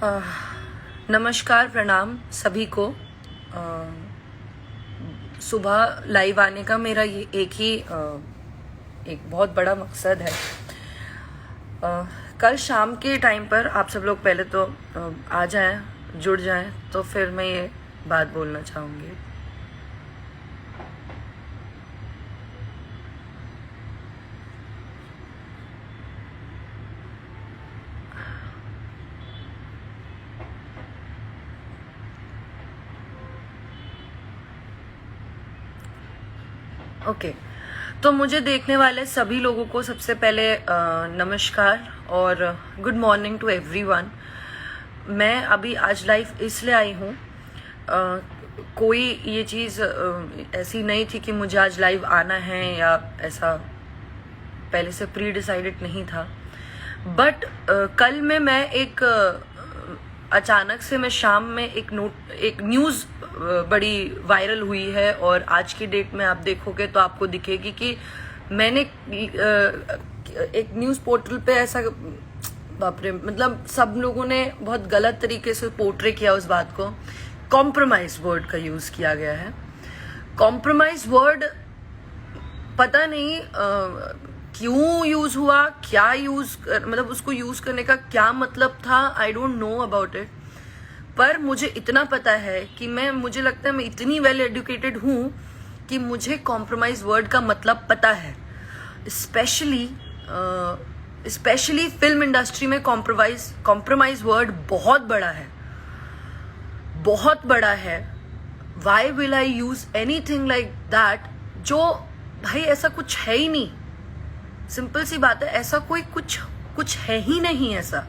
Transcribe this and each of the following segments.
अह, नमस्कार, प्रणाम सभी को। सुबह लाइव आने का मेरा ये एक बहुत बड़ा मकसद है। कल शाम के टाइम पर आप सब लोग पहले तो आ जाएं, जुड़ जाएं, तो फिर मैं ये बात बोलना चाहूँगी। ओके, तो मुझे देखने वाले सभी लोगों को सबसे पहले नमस्कार और गुड मॉर्निंग टू एवरीवन। मैं अभी आज लाइव इसलिए आई हूँ, कोई ये चीज़ ऐसी नहीं थी कि मुझे आज लाइव आना है या ऐसा पहले से प्री डिसाइडेड नहीं था। बट कल में मैं एक अचानक से मैं शाम में एक न्यूज़ बड़ी वायरल हुई है और आज की डेट में आप देखोगे तो आपको दिखेगी कि मैंने एक न्यूज़ पोर्टल पे ऐसा, बाप रे, मतलब सब लोगों ने बहुत गलत तरीके से पोर्ट्रे किया उस बात को। कॉम्प्रोमाइज वर्ड का यूज़ किया गया है। कॉम्प्रोमाइज वर्ड पता नहीं क्यों यूज हुआ, क्या मतलब उसको यूज करने का क्या मतलब था, I don't know about it. पर मुझे इतना पता है कि मुझे लगता है मैं इतनी वेल एजुकेटेड हूँ कि मुझे कॉम्प्रोमाइज वर्ड का मतलब पता है। स्पेशली फिल्म इंडस्ट्री में कॉम्प्रोमाइज वर्ड बहुत बड़ा है, बहुत बड़ा है। Why will I use anything like that, जो भाई ऐसा कुछ है ही नहीं। सिंपल सी बात है, ऐसा कोई कुछ है ही नहीं ऐसा।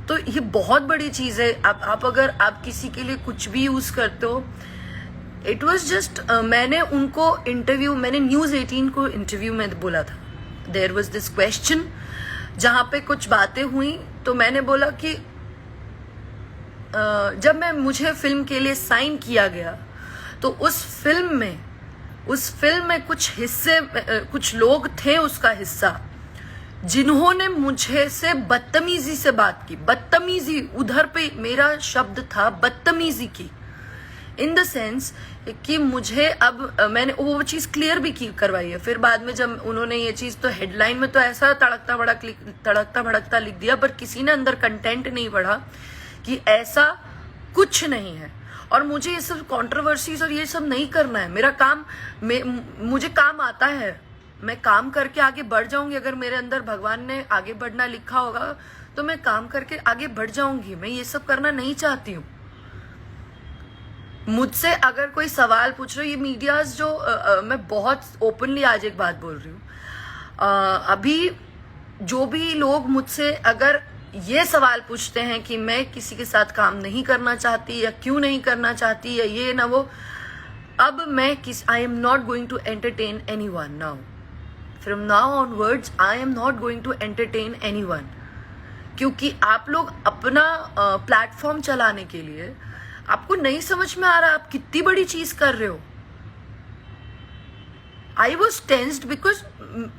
तो ये बहुत बड़ी चीज है। आप अगर आप किसी के लिए कुछ भी यूज करते हो, इट वाज जस्ट मैंने न्यूज 18 को इंटरव्यू में बोला था। देयर वाज दिस क्वेश्चन जहां पे कुछ बातें हुई, तो मैंने बोला कि जब मुझे फिल्म के लिए साइन किया गया तो उस फिल्म में कुछ लोग थे, उसका हिस्सा, जिन्होंने मुझे से बदतमीजी से बात की। बदतमीजी, उधर पे मेरा शब्द था बदतमीजी की, इन द सेंस कि मुझे अब मैंने वो चीज क्लियर भी करवाई है। फिर बाद में जब उन्होंने ये चीज, तो हेडलाइन में तो ऐसा तड़कता भड़कता लिख दिया, पर किसी ने अंदर कंटेंट नहीं पढ़ा कि ऐसा कुछ नहीं है। और मुझे ये सब कंट्रोवर्सीज और ये सब नहीं करना है। मेरा काम, मुझे काम आता है, मैं काम करके आगे बढ़ जाऊंगी। अगर मेरे अंदर भगवान ने आगे बढ़ना लिखा होगा तो मैं काम करके आगे बढ़ जाऊंगी। मैं ये सब करना नहीं चाहती हूँ। मुझसे अगर कोई सवाल पूछ रहे हो, ये मीडियाज जो मैं बहुत ओपनली आज एक बात बोल रही हूँ, अभी जो भी लोग मुझसे अगर ये सवाल पूछते हैं कि मैं किसी के साथ काम नहीं करना चाहती या क्यों नहीं करना चाहती या ये ना वो, अब मैं I am not going to entertain anyone now. From now onwards I am not going to entertain anyone, क्योंकि आप लोग अपना प्लेटफॉर्म चलाने के लिए, आपको नहीं समझ में आ रहा आप कितनी बड़ी चीज कर रहे हो। आई वॉज टेंस्ड बिकॉज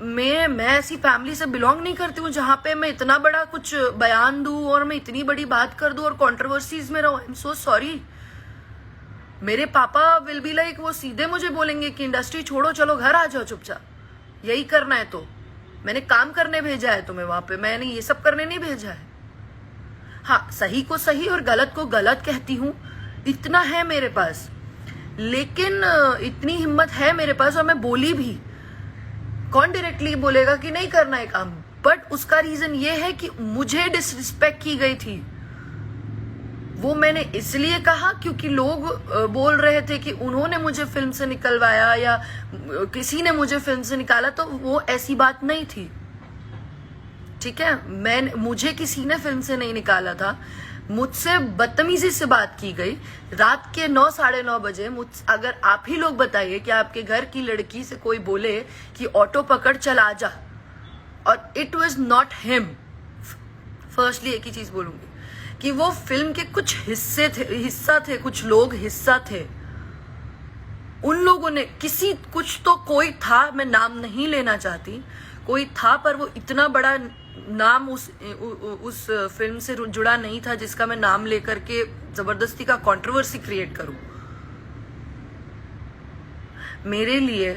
मैं ऐसी फैमिली से बिलोंग नहीं करती हूँ जहां पे मैं इतना बड़ा कुछ बयान दूं और मैं इतनी बड़ी बात कर दूं और कंट्रोवर्सीज में रहूं। I am so sorry. मेरे पापा विल बी लाइक, वो सीधे मुझे बोलेंगे कि इंडस्ट्री छोड़ो, चलो घर आ जाओ चुपचाप, यही करना है तो। मैंने काम करने भेजा है तुम्हें वहां पे, मैंने ये सब करने नहीं भेजा है। हाँ, सही को सही और गलत को गलत कहती हूँ, इतना है मेरे पास। लेकिन इतनी हिम्मत है मेरे पास, और मैं बोली भी। कौन डायरेक्टली बोलेगा कि नहीं करना है काम, बट उसका रीजन ये है कि मुझे डिसरिस्पेक्ट की गई थी। वो मैंने इसलिए कहा क्योंकि लोग बोल रहे थे कि उन्होंने मुझे फिल्म से निकलवाया या किसी ने मुझे फिल्म से निकाला, तो वो ऐसी बात नहीं थी। ठीक है, मुझे किसी ने फिल्म से नहीं निकाला था। मुझसे बदतमीजी से बात की गई रात के 9, साढ़े 9 बजे। अगर आप ही लोग बताइए कि आपके घर की लड़की से कोई बोले कि ऑटो पकड़ चल आ जा, और it was not him. Firstly एक ही चीज बोलूंगी कि वो फिल्म के कुछ हिस्सा थे, कुछ लोग हिस्सा थे। उन लोगों ने कोई था, मैं नाम नहीं लेना चाहती, कोई था, पर वो इतना बड़ा नाम उस फिल्म से जुड़ा नहीं था जिसका मैं नाम लेकर के जबरदस्ती का कंट्रोवर्सी क्रिएट करूं। मेरे लिए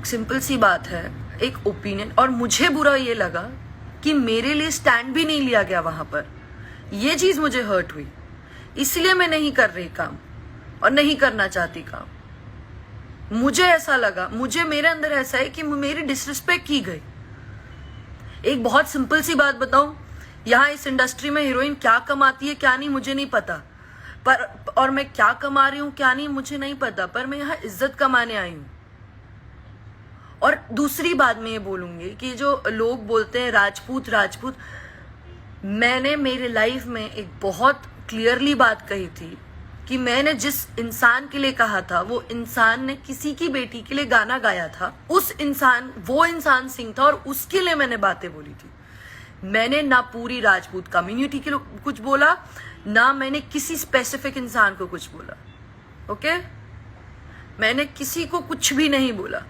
सिंपल सी बात है, एक ओपिनियन, और मुझे बुरा ये लगा कि मेरे लिए स्टैंड भी नहीं लिया गया वहां पर। ये चीज मुझे हर्ट हुई, इसलिए मैं नहीं कर रही काम और नहीं करना चाहती काम। मुझे ऐसा लगा, मुझे मेरे अंदर ऐसा है कि मेरी डिसरिस्पेक्ट की गई। एक बहुत सिंपल सी बात बताऊं, यहाँ इस इंडस्ट्री में हीरोइन क्या कमाती है क्या नहीं मुझे नहीं पता, पर और मैं क्या कमा रही हूं क्या नहीं मुझे नहीं पता, पर मैं यहाँ इज्जत कमाने आई हूं। और दूसरी बात मैं ये बोलूंगी कि जो लोग बोलते हैं राजपूत राजपूत, मैंने मेरे लाइफ में एक बहुत क्लियरली बात कही थी कि मैंने जिस इंसान के लिए कहा था वो इंसान ने किसी की बेटी के लिए गाना गाया था। वो इंसान सिंह था और उसके लिए मैंने बातें बोली थी। मैंने ना पूरी राजपूत कम्युनिटी के लिए कुछ बोला, ना मैंने किसी स्पेसिफिक इंसान को कुछ बोला। ओके, मैंने किसी को कुछ भी नहीं बोला।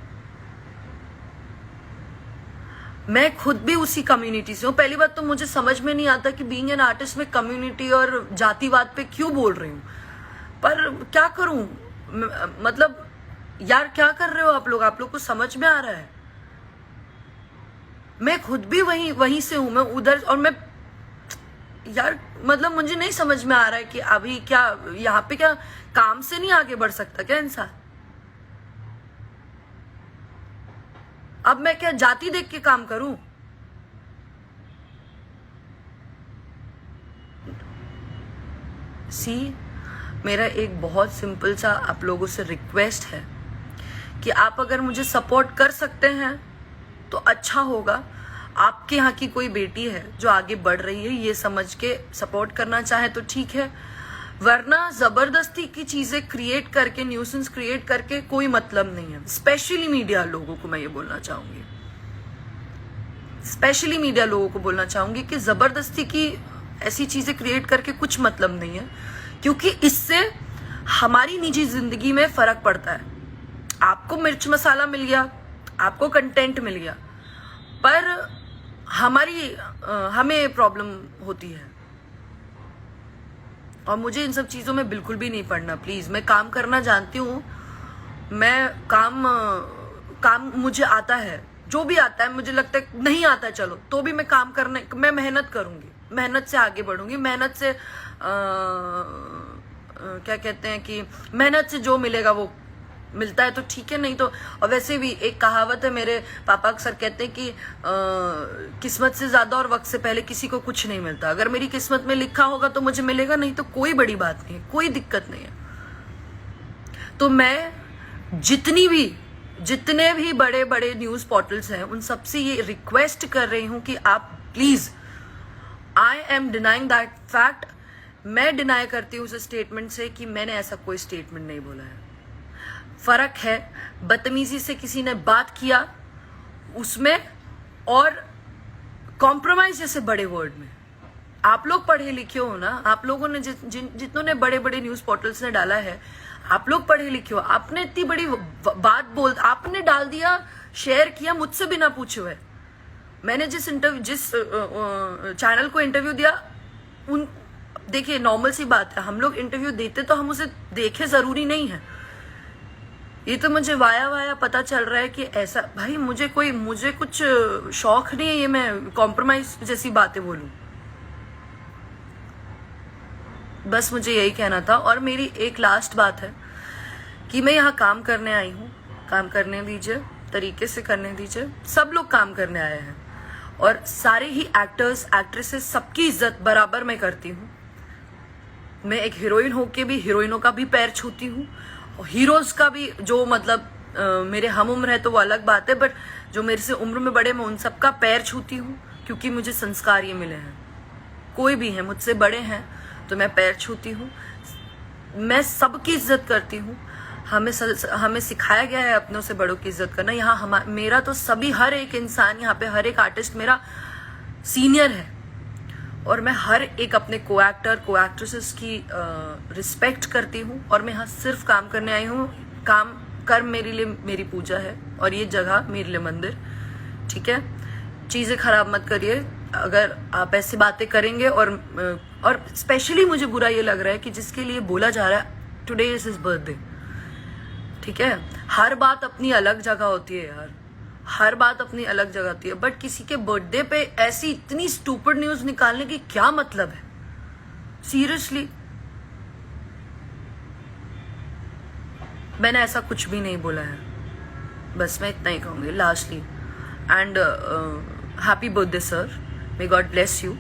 मैं खुद भी उसी कम्युनिटी से हूँ। पहली बात तो मुझे समझ में नहीं आता कि बीइंग एन आर्टिस्ट में कम्युनिटी और जातिवाद पे क्यों बोल रही हूँ, पर क्या करूं, मतलब यार क्या कर रहे हो आप लोग को समझ में आ रहा है? मैं खुद भी वहीं से हूं, मैं उधर, और मैं यार मतलब मुझे नहीं समझ में आ रहा है कि अभी क्या यहाँ पे क्या काम से नहीं आगे बढ़ सकता क्या इंसान? अब मैं क्या जाति देख के काम करूं? मेरा एक बहुत सिंपल सा आप लोगों से रिक्वेस्ट है कि आप अगर मुझे सपोर्ट कर सकते हैं तो अच्छा होगा। आपके यहाँ की कोई बेटी है जो आगे बढ़ रही है, ये समझ के सपोर्ट करना चाहे तो ठीक है, वरना जबरदस्ती की चीजें क्रिएट करके, न्यूसेंस क्रिएट करके कोई मतलब नहीं है। स्पेशली मीडिया लोगों को मैं ये बोलना चाहूंगी, स्पेशली मीडिया लोगों को बोलना चाहूंगी कि जबरदस्ती की ऐसी चीजें क्रिएट करके कुछ मतलब नहीं है, क्योंकि इससे हमारी निजी जिंदगी में फर्क पड़ता है। आपको मिर्च मसाला मिल गया, आपको कंटेंट मिल गया, पर हमें प्रॉब्लम होती है। और मुझे इन सब चीजों में बिल्कुल भी नहीं पड़ना। प्लीज, मैं काम करना जानती हूँ, मैं काम मुझे आता है, जो भी आता है। मुझे लगता है नहीं आता चलो तो भी मैं मेहनत करूंगी, मेहनत से आगे बढ़ूंगी, मेहनत से क्या कहते हैं कि मेहनत से जो मिलेगा वो मिलता है तो ठीक है, नहीं तो। और वैसे भी एक कहावत है, मेरे पापा अक्सर कहते हैं कि किस्मत से ज्यादा और वक्त से पहले किसी को कुछ नहीं मिलता। अगर मेरी किस्मत में लिखा होगा तो मुझे मिलेगा, नहीं तो कोई बड़ी बात नहीं है, कोई दिक्कत नहीं है। तो मैं जितने भी बड़े बड़े न्यूज पोर्टल्स हैं उन सबसे ये रिक्वेस्ट कर रही हूं कि आप please, I am denying that fact, मैं डिनाई करती हूँ उस स्टेटमेंट से कि मैंने ऐसा कोई स्टेटमेंट नहीं बोला है। फर्क है बदतमीजी से किसी ने बात किया उसमें और कॉम्प्रोमाइज जैसे बड़े वर्ड में। आप लोग पढ़े लिखे हो ना, आप लोगों ने जितनों ने बड़े बड़े न्यूज पोर्टल्स ने डाला है, आप लोग पढ़े लिखे हो, आपने इतनी बड़ी बात आपने डाल दिया, शेयर किया मुझसे बिना पूछे हुए। मैंने जिस चैनल को इंटरव्यू दिया, देखिए नॉर्मल सी बात है, हम लोग इंटरव्यू देते तो हम उसे देखे जरूरी नहीं है। ये तो मुझे वाया पता चल रहा है कि ऐसा, भाई मुझे कुछ शौक नहीं है ये मैं कॉम्प्रोमाइज जैसी बातें बोलूं। बस मुझे यही कहना था। और मेरी एक लास्ट बात है कि मैं यहाँ काम करने आई हूँ, काम करने दीजिए, तरीके से करने दीजिए। सब लोग काम करने आए हैं और सारे ही एक्टर्स एक्ट्रेसेस सबकी इज्जत बराबर मैं करती हूँ। मैं एक हीरोइन होके भी हीरोइनों का भी पैर छूती हूँ, और हीरोज का भी, जो मतलब मेरे हम उम्र है तो वो अलग बात है, बट जो मेरे से उम्र में बड़े मैं उन सबका पैर छूती हूँ, क्योंकि मुझे संस्कार ये मिले हैं। कोई भी है मुझसे बड़े हैं तो मैं पैर छूती हूँ, मैं सबकी इज्जत करती हूँ। हमें सिखाया गया है अपनों से बड़ों की इज्जत करना। यहाँ मेरा तो सभी, हर एक इंसान यहाँ पे, हर एक आर्टिस्ट मेरा सीनियर है, और मैं हर एक अपने को एक्ट्रेसेस की रिस्पेक्ट करती हूँ। और मैं यहाँ सिर्फ काम करने आई हूँ। काम मेरे लिए मेरी पूजा है, और ये जगह मेरे लिए मंदिर, ठीक है। चीज़ें खराब मत करिए। अगर आप ऐसी बातें करेंगे और स्पेशली मुझे बुरा ये लग रहा है कि जिसके लिए बोला जा रहा है टुडे इज हिज बर्थडे, ठीक है। हर बात अपनी अलग जगह होती है यार, हर बात अपनी अलग जगह होती है, बट किसी के बर्थडे पे ऐसी इतनी स्टूपिड न्यूज निकालने की क्या मतलब है? सीरियसली, मैंने ऐसा कुछ भी नहीं बोला है, बस मैं इतना ही कहूंगी lastly. And happy birthday sir, may God bless you,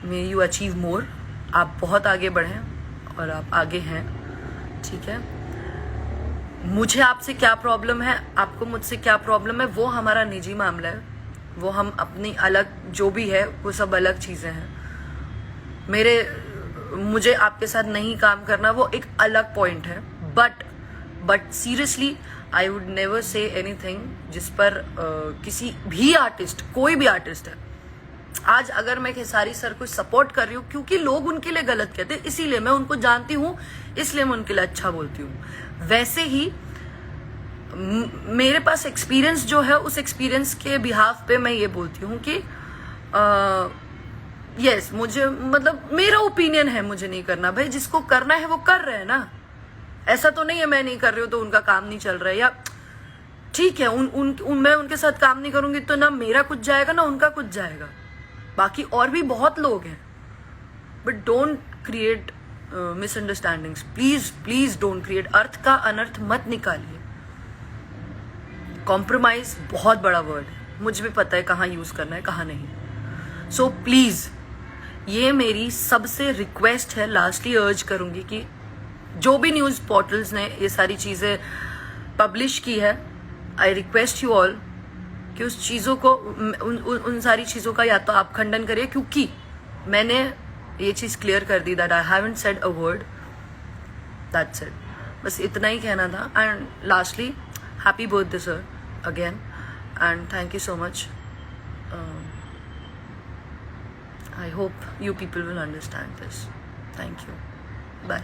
may you achieve more. आप बहुत आगे बढ़ें और आप आगे हैं, ठीक है। मुझे आपसे क्या प्रॉब्लम है, आपको मुझसे क्या प्रॉब्लम है, वो हमारा निजी मामला है, वो हम अपनी अलग जो भी है वो सब अलग चीज़ें हैं। मुझे आपके साथ नहीं काम करना वो एक अलग पॉइंट है, but seriously I would never say anything जिस पर किसी भी आर्टिस्ट, कोई भी आर्टिस्ट है, आज अगर मैं खेसारी सर को सपोर्ट कर रही हूँ क्योंकि लोग उनके लिए गलत कहते हैं, इसीलिए मैं उनको जानती हूँ, इसलिए मैं उनके लिए अच्छा बोलती हूँ। वैसे ही मेरे पास एक्सपीरियंस जो है, उस एक्सपीरियंस के बिहाफ पे मैं ये बोलती हूँ कि यस, मुझे मतलब मेरा ओपिनियन है, मुझे नहीं करना। भाई जिसको करना है वो कर रहे हैं ना, ऐसा तो नहीं है मैं नहीं कर रही हूँ तो उनका काम नहीं चल रहा है, या ठीक है मैं उनके साथ काम नहीं करूंगी तो ना मेरा कुछ जाएगा ना उनका कुछ जाएगा। बाकी और भी बहुत लोग हैं, but don't create misunderstandings, please please don't create. अर्थ का अनर्थ मत निकालिए। कॉम्प्रोमाइज बहुत बड़ा वर्ड है, मुझे भी पता है कहाँ यूज करना है कहाँ नहीं। सो प्लीज, ये मेरी सबसे रिक्वेस्ट है, लास्टली अर्ज करूंगी कि जो भी न्यूज पोर्टल्स ने ये सारी चीजें पब्लिश की है, आई रिक्वेस्ट यू ऑल कि उस चीजों को उन सारी चीजों का या तो आप खंडन करिए, क्योंकि मैंने ये चीज क्लियर कर दी that I haven't said a word, that's it. बस इतना ही कहना था। And lastly happy birthday sir again, and thank you so much. I hope you people will understand this. Thank you. Bye.